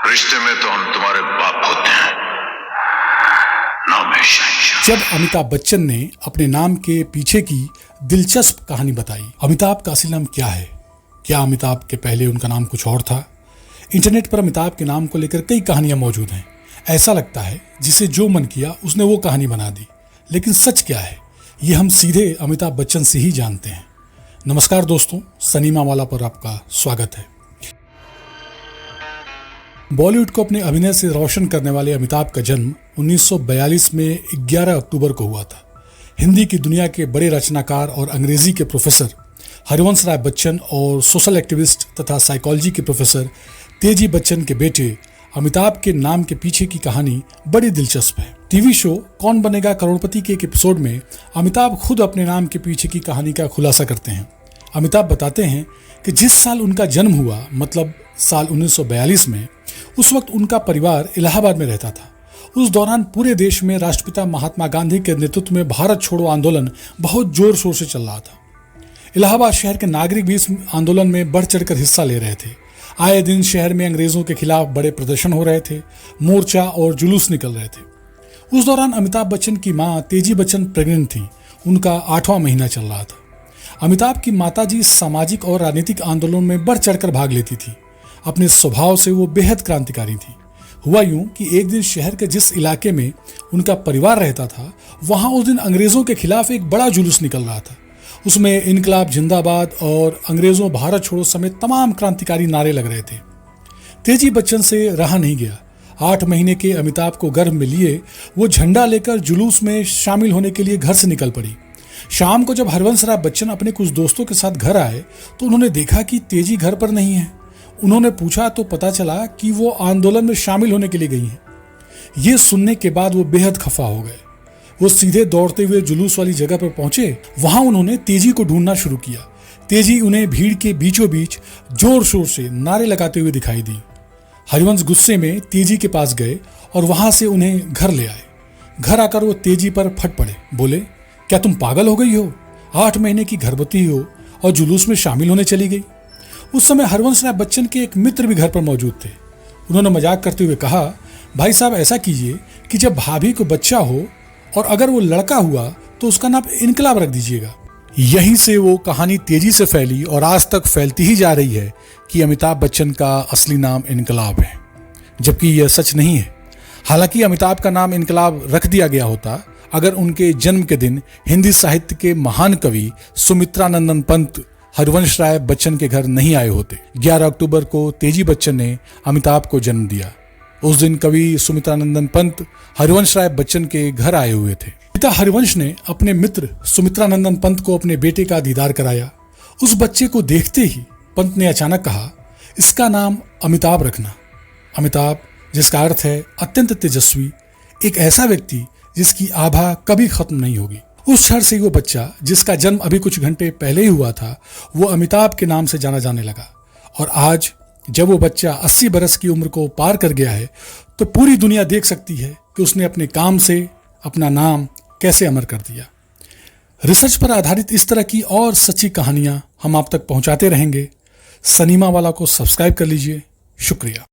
रिश्ते में तो हम तुम्हारे बाप होते हैं, नाम है शहंशाह। जब अमिताभ बच्चन ने अपने नाम के पीछे की दिलचस्प कहानी बताई, अमिताभ का असली नाम क्या है, क्या अमिताभ के पहले उनका नाम कुछ और था। इंटरनेट पर अमिताभ के नाम को लेकर कई कहानियां मौजूद हैं। ऐसा लगता है जिसे जो मन किया उसने वो कहानी बना दी, लेकिन सच क्या है ये हम सीधे अमिताभ बच्चन से ही जानते हैं। नमस्कार दोस्तों, सिनेमा वाला पर आपका स्वागत है। बॉलीवुड को अपने अभिनय से रोशन करने वाले अमिताभ का जन्म 1942 में 11 अक्टूबर को हुआ था। हिंदी की दुनिया के बड़े रचनाकार और अंग्रेजी के प्रोफेसर हरिवंश राय बच्चन और सोशल एक्टिविस्ट तथा साइकोलॉजी के प्रोफेसर तेजी बच्चन के बेटे अमिताभ के नाम के पीछे की कहानी बड़ी दिलचस्प है। टीवी शो कौन बनेगा करोड़पति के एक एपिसोड में अमिताभ खुद अपने नाम के पीछे की कहानी का खुलासा करते हैं। अमिताभ बताते हैं कि जिस साल उनका जन्म हुआ, मतलब साल 1942 में, उस वक्त उनका परिवार इलाहाबाद में रहता था। उस दौरान पूरे देश में राष्ट्रपिता महात्मा गांधी के नेतृत्व में भारत छोड़ो आंदोलन बहुत जोर शोर से चल रहा था। इलाहाबाद शहर के नागरिक भी इस आंदोलन में बढ़ चढ़कर हिस्सा ले रहे थे। आए दिन शहर में अंग्रेजों के खिलाफ बड़े प्रदर्शन हो रहे थे, मोर्चा और जुलूस निकल रहे थे। उस दौरान अमिताभ बच्चन की मां तेजी बच्चन प्रेग्नेंट थी। उनका 8वां महीना चल रहा था। अमिताभ की माताजी सामाजिक और राजनीतिक आंदोलन में बढ़ चढ़कर भाग लेती थी। अपने स्वभाव से वो बेहद क्रांतिकारी थी। हुआ यूं कि एक दिन शहर के जिस इलाके में उनका परिवार रहता था, वहां उस दिन अंग्रेजों के खिलाफ एक बड़ा जुलूस निकल रहा था। उसमें इनकलाब जिंदाबाद और अंग्रेजों भारत छोड़ो समेत तमाम क्रांतिकारी नारे लग रहे थे। तेजी बच्चन से रहा नहीं गया। 8 महीने के अमिताभ को गर्भ में लिए वो झंडा लेकर जुलूस में शामिल होने के लिए घर से निकल पड़ी। शाम को जब हरिवंश राय बच्चन अपने कुछ दोस्तों के साथ घर आए तो उन्होंने देखा कि तेजी घर पर नहीं है। उन्होंने पूछा तो पता चला कि वो आंदोलन में शामिल होने के लिए गई हैं। ये सुनने के बाद वो बेहद खफा हो गए। वो सीधे दौड़ते हुए जुलूस वाली जगह पर पहुंचे। वहां उन्होंने तेजी को ढूंढना शुरू किया। तेजी उन्हें भीड़ के बीचों बीच जोर शोर से नारे लगाते हुए दिखाई दी। हरिवंश गुस्से में तेजी के पास गए और वहां से उन्हें घर ले आए। घर आकर वो तेजी पर फट पड़े, बोले, क्या तुम पागल हो गई हो? 8 महीने की गर्भवती हो और जुलूस में शामिल होने चली गई। उस समय हरिवंश राय बच्चन के एक मित्र भी घर पर मौजूद थे। उन्होंने मजाक करते हुए कहा, भाई साहब ऐसा कीजिए कि जब भाभी को बच्चा हो और अगर वो लड़का हुआ तो उसका नाम इनकलाब रख दीजिएगा। यहीं से वो कहानी तेजी से फैली और आज तक फैलती ही जा रही है कि अमिताभ बच्चन का असली नाम इनकलाब है, जबकि यह सच नहीं है। हालांकि अमिताभ का नाम इनकलाब रख दिया गया होता अगर उनके जन्म के दिन हिंदी साहित्य के महान कवि सुमित्रा नंदन पंत हरिवंश राय बच्चन के घर नहीं आए होते। 11 अक्टूबर को तेजी बच्चन ने अमिताभ को जन्म दिया। उस दिन कवि सुमित्रा नंदन पंत हरिवंश राय बच्चन के घर आए हुए थे। पिता हरिवंश ने अपने मित्र सुमित्रा नंदन पंत को अपने बेटे का दीदार कराया। उस बच्चे को देखते ही पंत ने अचानक कहा, इसका नाम अमिताभ रखना। अमिताभ, जिसका अर्थ है अत्यंत तेजस्वी, एक ऐसा व्यक्ति जिसकी आभा कभी खत्म नहीं होगी। उस क्षण से वो बच्चा, जिसका जन्म अभी कुछ घंटे पहले ही हुआ था, वो अमिताभ के नाम से जाना जाने लगा। और आज जब वो बच्चा 80 बरस की उम्र को पार कर गया है तो पूरी दुनिया देख सकती है कि उसने अपने काम से अपना नाम कैसे अमर कर दिया। रिसर्च पर आधारित इस तरह की और सच्ची कहानियां हम आप तक पहुंचाते रहेंगे। सिनेमा वाला को सब्सक्राइब कर लीजिए। शुक्रिया।